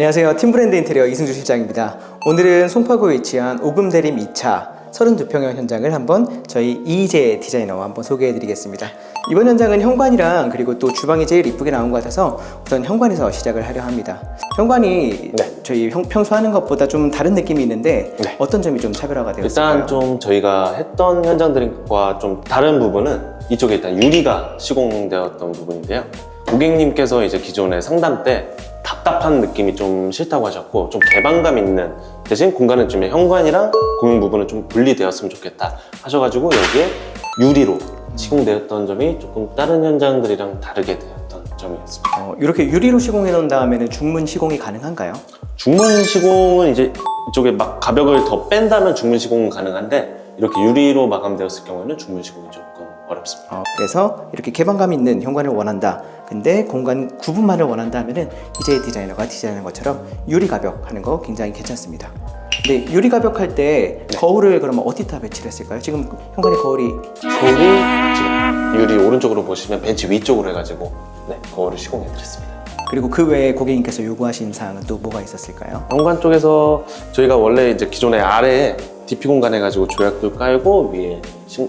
안녕하세요. 팀브랜드 인테리어 이승주 실장입니다. 오늘은 송파구에 위치한 오금대림 2차 32평형 현장을 한번 저희 이희재 디자이너와 한번 소개해 드리겠습니다. 이번 현장은 현관이랑 그리고 또 주방이 제일 이쁘게 나온 것 같아서 우선 현관에서 시작을 하려 합니다. 현관이 저희 평소 하는 것보다 좀 다른 느낌이 있는데 어떤 점이 좀 차별화가 되었을까요? 일단 좀 저희가 했던 현장들과 좀 다른 부분은 이쪽에 일단 유리가 시공되었던 부분인데요. 고객님께서 이제 기존에 상담 때 답답한 느낌이 좀 싫다고 하셨고 좀 개방감 있는 대신 공간은 좀 현관이랑 공용 부분은 좀 분리되었으면 좋겠다 하셔가지고 여기에 유리로 시공되었던 점이 조금 다른 현장들이랑 다르게 되었던 점이었습니다. 이렇게 유리로 시공해 놓은 다음에는 중문 시공이 가능한가요? 중문 시공은 이제 이쪽에 막 가벽을 더 뺀다면 중문 시공은 가능한데 이렇게 유리로 마감되었을 경우에는 중문 시공이 조금 어렵습니다. 그래서 이렇게 개방감 있는 현관을 원한다. 근데 공간 구분만을 원한다 하면은 이제 디자이너가 디자인한 것처럼 유리 가벽 하는 거 굉장히 괜찮습니다. 근데 유리 가벽 할 때 거울을 그러면 어디다 배치를 했을까요? 지금 현관에 거울이 지금 유리 오른쪽으로 보시면 벤치 위쪽으로 해가지고 거울을 시공해 드렸습니다. 그리고 그 외에 고객님께서 요구하신 사항은 또 뭐가 있었을까요? 현관 쪽에서 저희가 원래 이제 기존에 아래에 DP 공간 해가지고 조약도 깔고 위에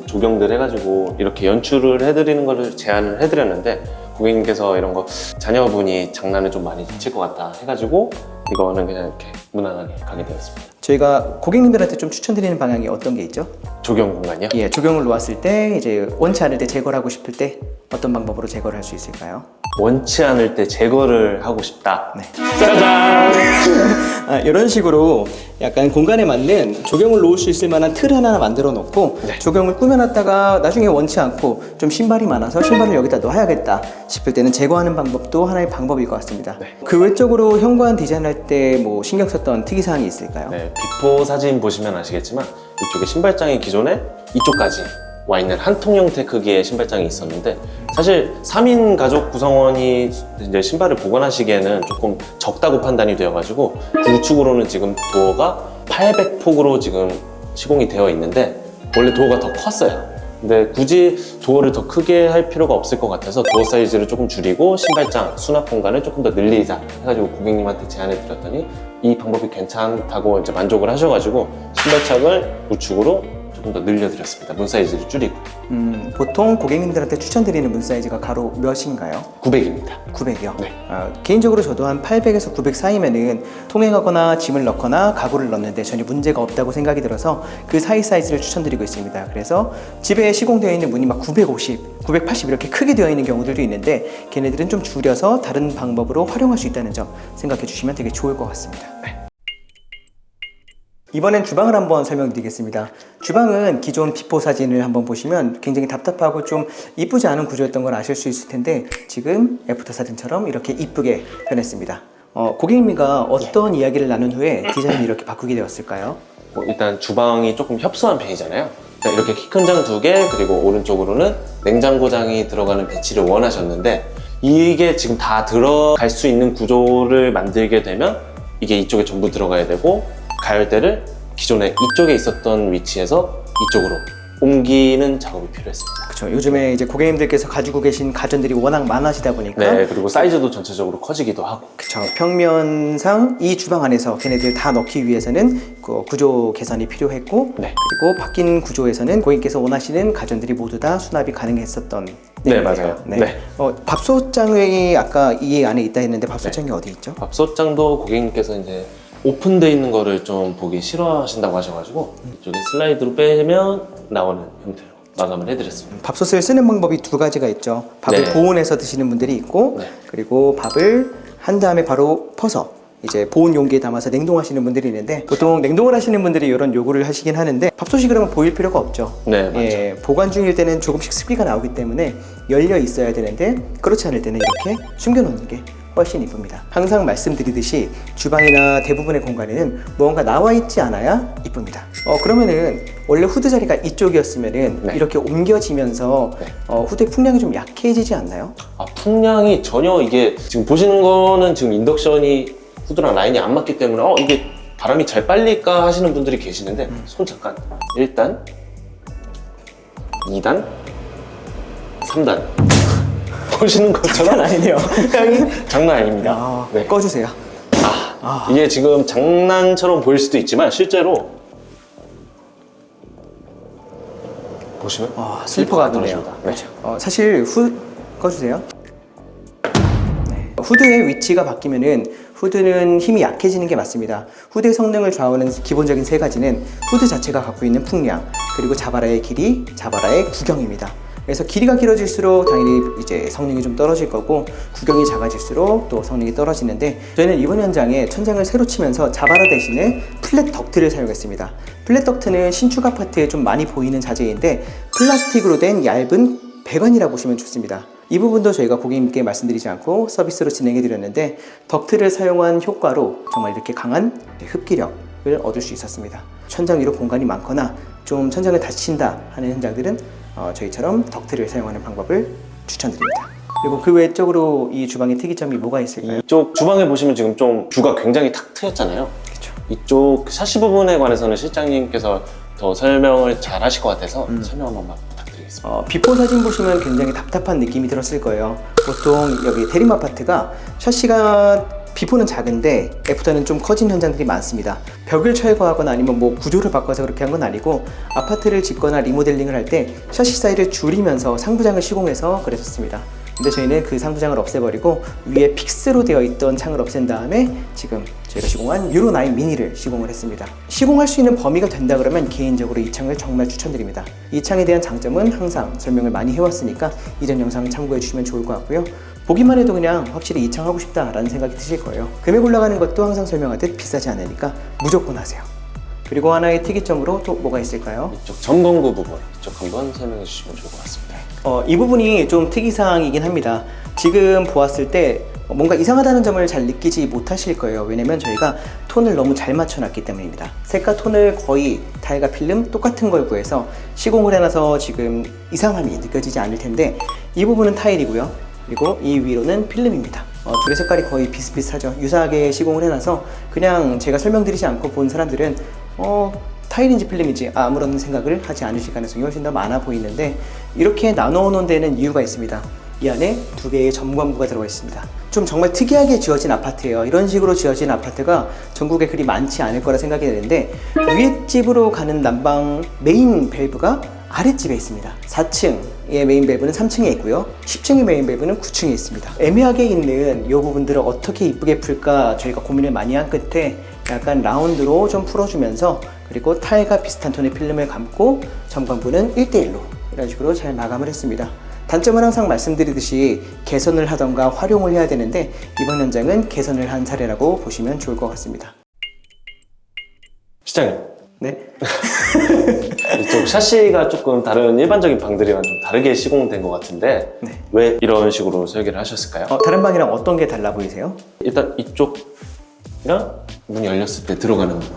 조경들 해가지고 이렇게 연출을 해드리는 거를 제안을 해드렸는데 고객님께서 이런 거 자녀분이 장난을 좀 많이 칠 것 같다 해가지고 이거는 그냥 이렇게 무난하게 가게 되었습니다. 저희가 고객님들한테 좀 추천드리는 방향이 어떤 게 있죠? 조경 공간이요? 예, 조경을 놓았을 때 이제 원치 않을 때 제거를 하고 싶을 때 어떤 방법으로 제거를 할 수 있을까요? 원치 않을 때 제거를 하고 싶다. 짜잔! 이런 식으로 약간 공간에 맞는 조경을 놓을 수 있을 만한 틀 하나 만들어 놓고 조경을 꾸며놨다가 나중에 원치 않고 좀 신발이 많아서 신발을 여기다 놓아야겠다 싶을 때는 제거하는 방법도 하나의 방법일 것 같습니다. 그 외적으로 현관 디자인할 때 뭐 신경 썼던 특이사항이 있을까요? 비포 사진 보시면 아시겠지만 이쪽에 신발장이 기존에 이쪽까지 와 있는 한 통 형태 크기의 신발장이 있었는데 사실 3인 가족 구성원이 이제 신발을 보관하시기에는 조금 적다고 판단이 되어가지고 우측으로는 지금 도어가 800폭으로 지금 시공이 되어 있는데 원래 도어가 더 컸어요. 근데 굳이 도어를 더 크게 할 필요가 없을 것 같아서 도어 사이즈를 조금 줄이고 신발장, 수납 공간을 조금 더 늘리자 해가지고 고객님한테 제안을 드렸더니 이 방법이 괜찮다고 이제 만족을 하셔가지고 신발장을 우측으로 조금 더 늘려드렸습니다. 문 사이즈를 줄이고. 보통 고객님들한테 추천드리는 문 사이즈가 가로 몇인가요? 900입니다. 900이요? 개인적으로 저도 한 800에서 900 사이면은 통행하거나 짐을 넣거나 가구를 넣는데 전혀 문제가 없다고 생각이 들어서 그 사이 사이즈를 추천드리고 있습니다. 그래서 집에 시공되어 있는 문이 막 950, 980 이렇게 크게 되어 있는 경우들도 있는데 걔네들은 좀 줄여서 다른 방법으로 활용할 수 있다는 점 생각해 주시면 되게 좋을 것 같습니다. 이번엔 주방을 한번 설명드리겠습니다. 주방은 기존 비포 사진을 한번 보시면 굉장히 답답하고 좀 이쁘지 않은 구조였던 걸 아실 수 있을 텐데 지금 애프터 사진처럼 이렇게 이쁘게 변했습니다. 고객님과 어떤 이야기를 나눈 후에 디자인이 이렇게 바꾸게 되었을까요? 일단 주방이 조금 협소한 편이잖아요. 이렇게 키 큰 장 2개 그리고 오른쪽으로는 냉장고장이 들어가는 배치를 원하셨는데 이게 지금 다 들어갈 수 있는 구조를 만들게 되면 이게 이쪽에 전부 들어가야 되고 가열대를 기존에 이쪽에 있었던 위치에서 이쪽으로 옮기는 작업이 필요했습니다. 그렇죠. 요즘에 이제 고객님들께서 가지고 계신 가전들이 워낙 많으시다 보니까 그리고 사이즈도 전체적으로 커지기도 하고 그렇죠. 평면상 이 주방 안에서 걔네들 다 넣기 위해서는 그 구조 개선이 필요했고 그리고 바뀐 구조에서는 고객님께서 원하시는 가전들이 모두 다 수납이 가능했었던 맞아요. 밥솥장이 아까 이 안에 있다 했는데 밥솥장이 어디 있죠? 밥솥장도 고객님께서 이제 오픈되어 있는 거를 좀 보기 싫어하신다고 하셔가지고 이쪽에 슬라이드로 빼면 나오는 형태로 마감을 해드렸습니다. 밥솥을 쓰는 방법이 두 가지가 있죠. 밥을 보온해서 드시는 분들이 있고 그리고 밥을 한 다음에 바로 퍼서 이제 보온 용기에 담아서 냉동하시는 분들이 있는데 보통 냉동을 하시는 분들이 이런 요구를 하시긴 하는데 밥솥이 그러면 보일 필요가 없죠. 맞죠. 보관 중일 때는 조금씩 습기가 나오기 때문에 열려 있어야 되는데 그렇지 않을 때는 이렇게 숨겨놓는 게 훨씬 이쁩니다. 항상 말씀드리듯이 주방이나 대부분의 공간에는 무언가 나와 있지 않아야 이쁩니다. 그러면은 원래 후드 자리가 이쪽이었으면은 이렇게 옮겨지면서 후드의 풍량이 좀 약해지지 않나요? 풍량이 전혀 이게 지금 보시는 거는 지금 인덕션이 후드랑 라인이 안 맞기 때문에 이게 바람이 잘 빨릴까 하시는 분들이 계시는데 손 잠깐 1단 2단 3단 보시는 것처럼 아니네요. 장난 아닙니다. 꺼주세요. 이게 지금 장난처럼 보일 수도 있지만 실제로 보시면 슬리퍼가 떨어집니다. 네. 그렇죠. 사실 꺼주세요. 네. 후드의 위치가 바뀌면은 후드는 힘이 약해지는 게 맞습니다. 후드의 성능을 좌우하는 기본적인 세 가지는 후드 자체가 갖고 있는 풍량, 그리고 자바라의 길이, 자바라의 구경입니다. 그래서 길이가 길어질수록 당연히 이제 성능이 좀 떨어질 거고, 구경이 작아질수록 또 성능이 떨어지는데, 저희는 이번 현장에 천장을 새로 치면서 자바라 대신에 플랫 덕트를 사용했습니다. 플랫 덕트는 신축 아파트에 좀 많이 보이는 자재인데 플라스틱으로 된 얇은 배관이라 보시면 좋습니다. 이 부분도 저희가 고객님께 말씀드리지 않고 서비스로 진행해 드렸는데, 덕트를 사용한 효과로 정말 이렇게 강한 흡기력을 얻을 수 있었습니다. 천장 위로 공간이 많거나 좀 천장을 닫힌다 하는 현장들은 저희처럼 덕트를 사용하는 방법을 추천드립니다. 그리고 그 외적으로 이 주방의 특이점이 뭐가 있을까요? 이쪽 주방에 보시면 지금 좀 뷰가 굉장히 탁 트였잖아요. 그렇죠. 이쪽 샤시 부분에 관해서는 실장님께서 더 설명을 잘 하실 것 같아서 설명 한 번만 부탁드리겠습니다. 비포 사진 보시면 굉장히 답답한 느낌이 들었을 거예요. 보통 여기 대림 아파트가 샤시가 비포는 작은데 애프터는 좀 커진 현장들이 많습니다. 벽을 철거하거나 아니면 뭐 구조를 바꿔서 그렇게 한 건 아니고, 아파트를 짓거나 리모델링을 할 때 샤시 사이를 줄이면서 상부장을 시공해서 그랬었습니다. 근데 저희는 그 상부장을 없애버리고 위에 픽스로 되어 있던 창을 없앤 다음에 지금 저희가 시공한 유로9 미니를 시공을 했습니다. 시공할 수 있는 범위가 된다 그러면 개인적으로 이 창을 정말 추천드립니다. 이 창에 대한 장점은 항상 설명을 많이 해왔으니까 이전 영상 참고해 주시면 좋을 것 같고요. 보기만 해도 그냥 확실히 이 창 하고 싶다라는 생각이 드실 거예요. 금액 올라가는 것도 항상 설명하듯 비싸지 않으니까 무조건 하세요. 그리고 하나의 특이점으로 또 뭐가 있을까요? 이쪽 점검구 부분, 이쪽 한번 설명해 주시면 좋을 것 같습니다. 이 부분이 좀 특이사항이긴 합니다. 지금 보았을 때 뭔가 이상하다는 점을 잘 느끼지 못하실 거예요. 왜냐면 저희가 톤을 너무 잘 맞춰놨기 때문입니다. 색과 톤을 거의 타일과 필름 똑같은 걸 구해서 시공을 해놔서 지금 이상함이 느껴지지 않을 텐데, 이 부분은 타일이고요. 그리고 이 위로는 필름입니다. 둘의 색깔이 거의 비슷비슷하죠. 유사하게 시공을 해놔서 그냥 제가 설명드리지 않고 본 사람들은 타일인지 필름인지 아무런 생각을 하지 않으실 가능성이 훨씬 더 많아 보이는데, 이렇게 나눠 놓은 데는 이유가 있습니다. 이 안에 두 개의 점검구가 들어가 있습니다. 좀 정말 특이하게 지어진 아파트예요. 이런 식으로 지어진 아파트가 전국에 그리 많지 않을 거라 생각이 되는데, 위에 집으로 가는 난방 메인 밸브가 아랫집에 있습니다. 4층의 메인 밸브는 3층에 있고요. 10층의 메인 밸브는 9층에 있습니다. 애매하게 있는 이 부분들을 어떻게 이쁘게 풀까 저희가 고민을 많이 한 끝에 약간 라운드로 좀 풀어주면서, 그리고 타일과 비슷한 톤의 필름을 감고 점검부는 1대1로 이런 식으로 잘 마감을 했습니다. 단점은 항상 말씀드리듯이 개선을 하던가 활용을 해야 되는데, 이번 현장은 개선을 한 사례라고 보시면 좋을 것 같습니다. 실장님, 네. 이쪽 샤시가 조금 다른 일반적인 방들이랑 좀 다르게 시공된 것 같은데 네. 왜 이런 식으로 설계를 하셨을까요? 다른 방이랑 어떤 게 달라 보이세요? 일단 이쪽이랑 문이 열렸을 때 들어가는 부분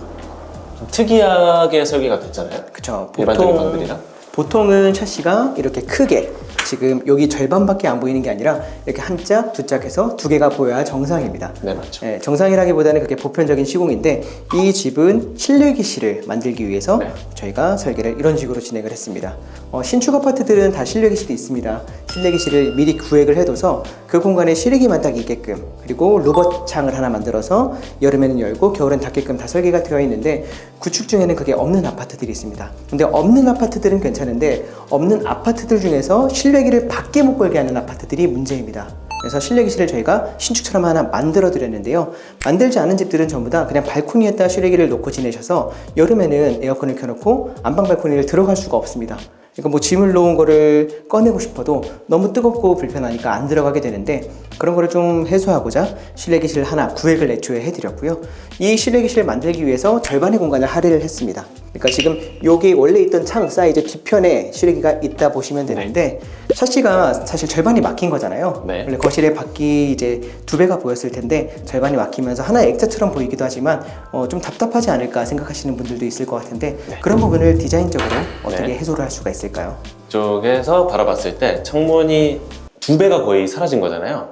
좀 특이하게 설계가 됐잖아요. 그쵸. 일반적인 방들이랑. 보통은 샤시가 이렇게 크게, 지금 여기 절반밖에 안 보이는 게 아니라 이렇게 한 짝, 두 짝해서 두 개가 보여야 정상입니다. 네, 맞죠. 네, 정상이라기보다는 그게 보편적인 시공인데, 이 집은 실내기실을 만들기 위해서 네. 저희가 설계를 이런 식으로 진행을 했습니다. 신축 아파트들은 다 실내기실이 있습니다. 실내기실을 미리 구획을 해둬서 그 공간에 실외기만 딱 있게끔, 그리고 로봇 창을 하나 만들어서 여름에는 열고 겨울엔 닫게끔 다 설계가 되어 있는데, 구축 중에는 그게 없는 아파트들이 있습니다. 근데 없는 아파트들은 괜찮은데, 없는 아파트들 중에서 실외기를 밖에 못 걸게 하는 아파트들이 문제입니다. 그래서 실내기실을 저희가 신축처럼 하나 만들어 드렸는데요. 만들지 않은 집들은 전부 다 그냥 발코니에다 실외기를 놓고 지내셔서 여름에는 에어컨을 켜놓고 안방 발코니를 들어갈 수가 없습니다. 그러니까 뭐 짐을 놓은 거를 꺼내고 싶어도 너무 뜨겁고 불편하니까 안 들어가게 되는데, 그런 거를 좀 해소하고자 실내기실 하나 구획을 애초에 해드렸고요. 이 실내기실을 만들기 위해서 절반의 공간을 할애를 했습니다. 그러니까 지금 여기 원래 있던 창 사이즈 뒤편에 실외기가 있다 보시면 되는데, 샤시가 사실 절반이 막힌 거잖아요. 네. 원래 거실에 밖이 이제 두 배가 보였을 텐데 절반이 막히면서 하나의 액자처럼 보이기도 하지만 좀 답답하지 않을까 생각하시는 분들도 있을 것 같은데, 그런 부분을 디자인적으로 어떻게 해소를 할 수가 있을까요? 이쪽에서 바라봤을 때 창문이 두 배가 거의 사라진 거잖아요.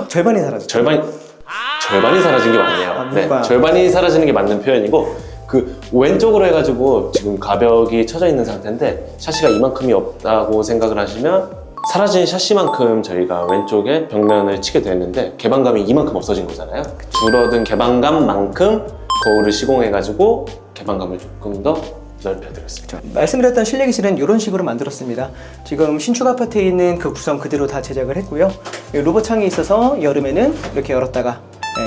절반이 사라졌죠. 절반이 사라진 게 맞네요. 네, 뭔가. 절반이 사라지는 게 맞는 표현이고, 그 왼쪽으로 해가지고 지금 가벽이 쳐져 있는 상태인데 샤시가 이만큼이 없다고 생각을 하시면 사라진 샤시만큼 저희가 왼쪽에 벽면을 치게 됐는데 개방감이 이만큼 없어진 거잖아요. 줄어든 개방감만큼 거울을 시공해가지고 개방감을 조금 더 넓혀드렸습니다. 말씀드렸던 실내기실은 이런 식으로 만들었습니다. 지금 신축 아파트에 있는 그 구성 그대로 다 제작을 했고요. 로봇 창이 있어서 여름에는 이렇게 열었다가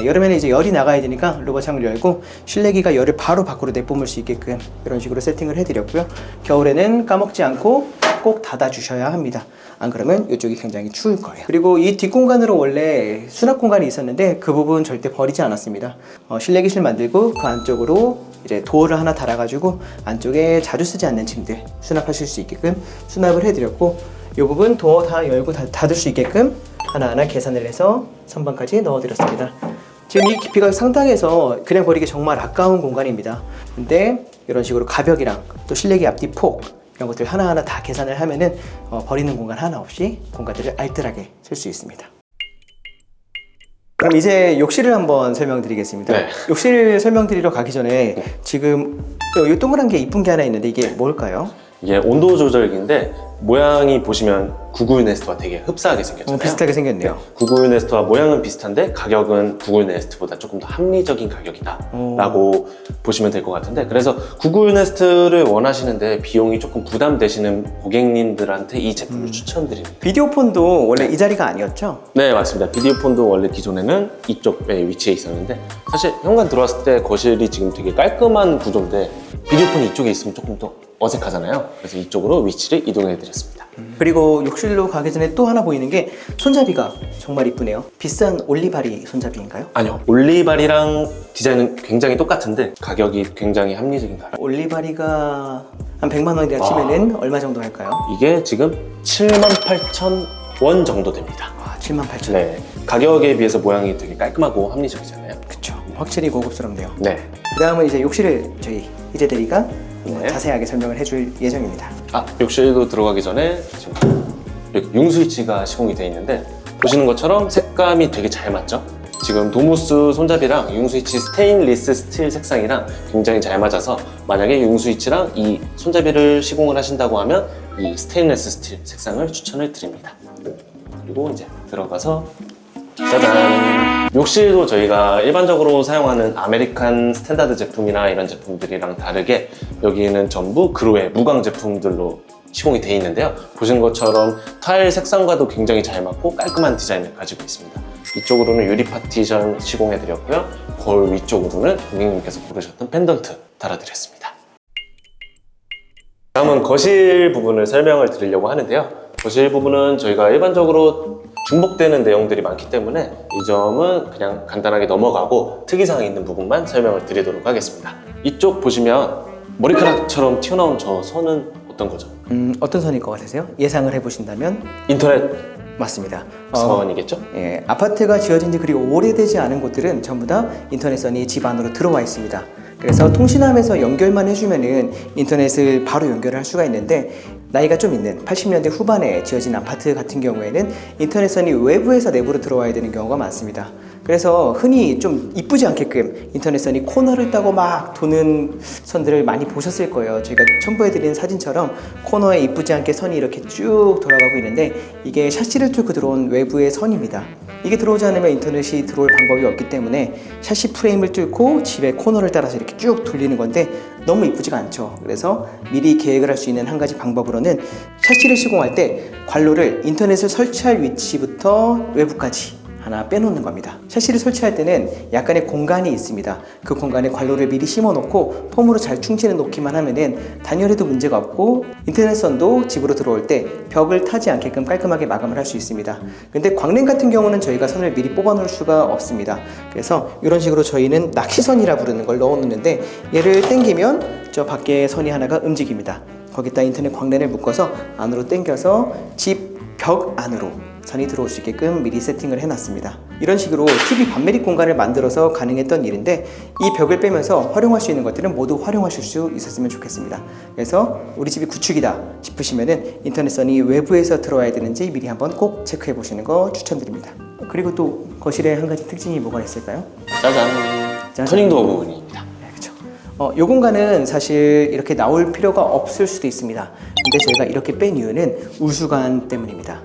여름에는 이제 열이 나가야 되니까 로봇 창을 열고 실내기가 열을 바로 밖으로 내뿜을 수 있게끔 이런 식으로 세팅을 해드렸고요. 겨울에는 까먹지 않고 꼭 닫아주셔야 합니다. 안 그러면 이쪽이 굉장히 추울 거예요. 그리고 이 뒷공간으로 원래 수납 공간이 있었는데 그 부분 절대 버리지 않았습니다. 실내기실 만들고 그 안쪽으로 이제 도어를 하나 달아가지고 안쪽에 자주 쓰지 않는 짐들 수납하실 수 있게끔 수납을 해드렸고 이 부분 도어 다 열고 닫을 수 있게끔 하나하나 계산을 해서 선반까지 넣어드렸습니다. 지금 이 깊이가 상당해서 그냥 버리기 정말 아까운 공간입니다. 근데 이런 식으로 가벽이랑 또 실내기 앞뒤 폭 이런 것들 하나하나 다 계산을 하면은 버리는 공간 하나 없이 공간들을 알뜰하게 쓸 수 있습니다. 그럼 이제 욕실을 한번 설명드리겠습니다. 네. 욕실 설명드리러 가기 전에 지금 이 동그란 게 이쁜 게 하나 있는데 이게 뭘까요? 이게 온도 조절기인데 모양이 보시면 구글 네스트와 되게 흡사하게 생겼잖아요. 비슷하게 생겼네요. 구글 네스트와 모양은 비슷한데 가격은 구글 네스트보다 조금 더 합리적인 가격이다 라고 보시면 될 것 같은데, 그래서 구글 네스트를 원하시는데 비용이 조금 부담되시는 고객님들한테 이 제품을 추천드립니다. 비디오폰도 원래 이 자리가 아니었죠? 네, 맞습니다. 비디오폰도 원래 기존에는 이쪽에 위치해 있었는데, 사실 현관 들어왔을 때 거실이 지금 되게 깔끔한 구조인데 비디오폰이 이쪽에 있으면 조금 더 어색하잖아요. 그래서 이쪽으로 위치를 이동해 드렸습니다. 그리고 욕실로 가기 전에 또 하나 보이는 게 손잡이가 정말 이쁘네요. 비싼 올리바리 손잡이인가요? 아니요, 올리바리랑 디자인은 굉장히 똑같은데 가격이 굉장히 합리적인 가격. 올리바리가 한 100만 원이라 치면은 얼마 정도 할까요? 이게 지금 78,000원 정도 됩니다. 78,000원. 네, 가격에 비해서 모양이 되게 깔끔하고 합리적이잖아요. 그쵸. 확실히 고급스럽네요. 네. 그 다음은 이제 욕실을 저희 이재 대리가 네. 자세하게 설명을 해줄 예정입니다. 욕실도 들어가기 전에 지금 이렇게 융스위치가 시공이 되어 있는데 보시는 것처럼 색감이 되게 잘 맞죠? 지금 도무스 손잡이랑 융스위치 스테인리스 스틸 색상이랑 굉장히 잘 맞아서 만약에 융스위치랑 이 손잡이를 시공을 하신다고 하면 이 스테인리스 스틸 색상을 추천을 드립니다. 그리고 이제 들어가서 짜잔! 욕실도 저희가 일반적으로 사용하는 아메리칸 스탠다드 제품이나 이런 제품들이랑 다르게 여기는 전부 그로의 무광 제품들로 시공이 되어 있는데요. 보신 것처럼 타일 색상과도 굉장히 잘 맞고 깔끔한 디자인을 가지고 있습니다. 이쪽으로는 유리 파티션 시공해 드렸고요. 거울 위쪽으로는 고객님께서 고르셨던 펜던트 달아드렸습니다. 다음은 거실 부분을 설명을 드리려고 하는데요. 거실 부분은 저희가 일반적으로 중복되는 내용들이 많기 때문에 이 점은 그냥 간단하게 넘어가고 특이사항이 있는 부분만 설명을 드리도록 하겠습니다. 이쪽 보시면 머리카락처럼 튀어나온 저 선은 어떤 거죠? 어떤 선일 것 같으세요? 예상을 해보신다면? 인터넷 맞습니다. 선이겠죠? 예, 아파트가 지어진 지 그리 오래되지 않은 곳들은 전부 다 인터넷선이 집 안으로 들어와 있습니다. 그래서 통신함에서 연결만 해주면은 인터넷을 바로 연결을 할 수가 있는데, 나이가 좀 있는 80년대 후반에 지어진 아파트 같은 경우에는 인터넷선이 외부에서 내부로 들어와야 되는 경우가 많습니다. 그래서 흔히 좀 이쁘지 않게끔 인터넷선이 코너를 따고 막 도는 선들을 많이 보셨을 거예요. 저희가 첨부해드린 사진처럼 코너에 이쁘지 않게 선이 이렇게 쭉 돌아가고 있는데, 이게 샤시를 뚫고 들어온 외부의 선입니다. 이게 들어오지 않으면 인터넷이 들어올 방법이 없기 때문에 샤시 프레임을 뚫고 집의 코너를 따라서 이렇게 쭉 돌리는 건데 너무 이쁘지가 않죠. 그래서 미리 계획을 할 수 있는 한 가지 방법으로는 샤시를 시공할 때 관로를 인터넷을 설치할 위치부터 외부까지 하나 빼놓는 겁니다. 샤시를 설치할 때는 약간의 공간이 있습니다. 그 공간에 관로를 미리 심어놓고 폼으로 잘 충치는 놓기만 하면은 단열에도 문제가 없고 인터넷선도 집으로 들어올 때 벽을 타지 않게끔 깔끔하게 마감을 할 수 있습니다. 근데 광랜 같은 경우는 저희가 선을 미리 뽑아 놓을 수가 없습니다. 그래서 이런 식으로 저희는 낚시선이라 부르는 걸 넣어 놓는데, 얘를 당기면 저 밖에 선이 하나가 움직입니다. 거기다 인터넷 광랜을 묶어서 안으로 당겨서 집 벽 안으로 선이 들어올 수 있게끔 미리 세팅을 해놨습니다. 이런 식으로 TV 반매립 공간을 만들어서 가능했던 일인데, 이 벽을 빼면서 활용할 수 있는 것들은 모두 활용하실 수 있었으면 좋겠습니다. 그래서 우리 집이 구축이다 싶으시면은 인터넷선이 외부에서 들어와야 되는지 미리 한번 꼭 체크해 보시는 거 추천드립니다. 그리고 또 거실에 한 가지 특징이 뭐가 있을까요? 짜잔! 짜잔. 터닝도어 부분입니다. 네, 그렇죠. 이 공간은 사실 이렇게 나올 필요가 없을 수도 있습니다. 근데 저희가 이렇게 뺀 이유는 우수관 때문입니다.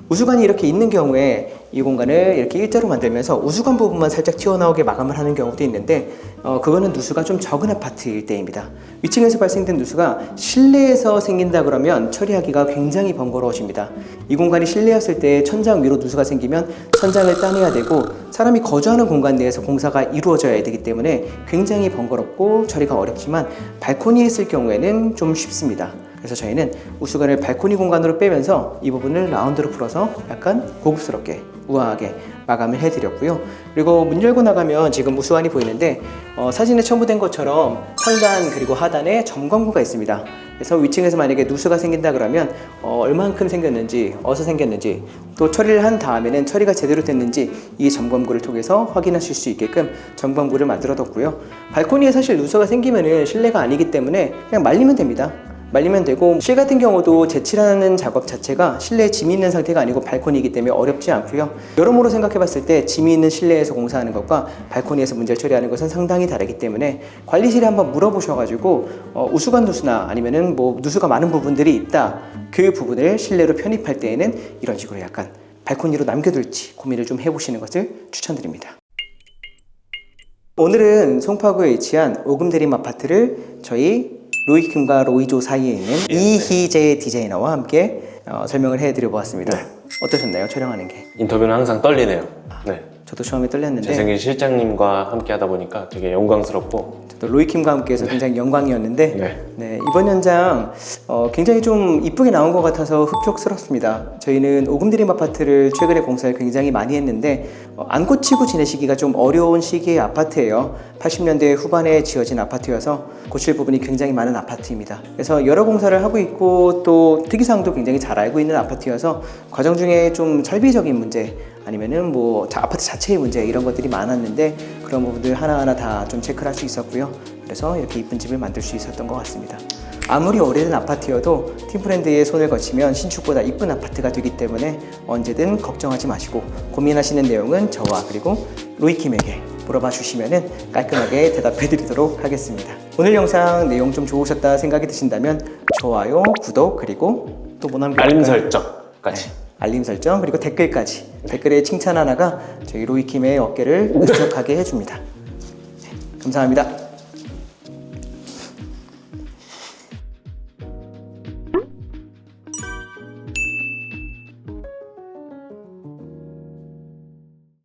우수관이 이렇게 있는 경우에 이 공간을 이렇게 일자로 만들면서 우수관 부분만 살짝 튀어나오게 마감을 하는 경우도 있는데 그거는 누수가 좀 적은 아파트일 때입니다. 위층에서 발생된 누수가 실내에서 생긴다 그러면 처리하기가 굉장히 번거로워집니다. 이 공간이 실내였을 때 천장 위로 누수가 생기면 천장을 따내야 되고 사람이 거주하는 공간 내에서 공사가 이루어져야 되기 때문에 굉장히 번거롭고 처리가 어렵지만 발코니에 있을 경우에는 좀 쉽습니다. 그래서 저희는 우수관을 발코니 공간으로 빼면서 이 부분을 라운드로 풀어서 약간 고급스럽게 우아하게 마감을 해드렸고요. 그리고 문 열고 나가면 지금 우수관이 보이는데 사진에 첨부된 것처럼 상단 그리고 하단에 점검구가 있습니다. 그래서 위층에서 만약에 누수가 생긴다 그러면 얼만큼 생겼는지, 어디서 생겼는지, 또 처리를 한 다음에는 처리가 제대로 됐는지 이 점검구를 통해서 확인하실 수 있게끔 점검구를 만들어 뒀고요. 발코니에 사실 누수가 생기면은 실내가 아니기 때문에 그냥 말리면 됩니다. 말리면 되고, 실 같은 경우도 재칠하는 작업 자체가 실내에 짐이 있는 상태가 아니고 발코니이기 때문에 어렵지 않고요. 여러모로 생각해 봤을 때 짐이 있는 실내에서 공사하는 것과 발코니에서 문제를 처리하는 것은 상당히 다르기 때문에 관리실에 한번 물어보셔가지고 우수관 누수나 아니면은 뭐 누수가 많은 부분들이 있다, 그 부분을 실내로 편입할 때에는 이런 식으로 약간 발코니로 남겨둘지 고민을 좀 해보시는 것을 추천드립니다. 오늘은 송파구에 위치한 오금대림 아파트를 저희 로이킴과 로이조 사이에 있는 이희재 디자이너와 함께 설명을 해드려 보았습니다. 네. 어떠셨나요? 촬영하는 게? 인터뷰는 항상 떨리네요. 네. 저도 처음에 떨렸는데 재생길 실장님과 함께 하다 보니까 되게 영광스럽고, 저도 로이킴과 함께 해서 굉장히 영광이었는데 네. 이번 현장 굉장히 좀 이쁘게 나온 것 같아서 흡족스럽습니다. 저희는 오금드림 아파트를 최근에 공사를 굉장히 많이 했는데 안 고치고 지내시기가 좀 어려운 시기의 아파트예요. 80년대 후반에 지어진 아파트여서 고칠 부분이 굉장히 많은 아파트입니다. 그래서 여러 공사를 하고 있고 또 특이사항도 굉장히 잘 알고 있는 아파트여서 과정 중에 좀 설비적인 문제 아니면은 뭐 아파트 자체의 문제 이런 것들이 많았는데 그런 부분들 하나하나 다 좀 체크를 할 수 있었고요. 그래서 이렇게 이쁜 집을 만들 수 있었던 것 같습니다. 아무리 오래된 아파트여도 팀프렌드의 손을 거치면 신축보다 이쁜 아파트가 되기 때문에 언제든 걱정하지 마시고 고민하시는 내용은 저와 그리고 로이킴에게 물어봐 주시면 깔끔하게 대답해 드리도록 하겠습니다. 오늘 영상 내용 좀 좋으셨다 생각이 드신다면 좋아요, 구독 그리고 또 뭐 남겨볼까요? 알림 설정까지. 네, 알림 설정 그리고 댓글까지. 댓글에 칭찬 하나가 저희 로이킴의 어깨를 부쩍하게 해줍니다. 네, 감사합니다.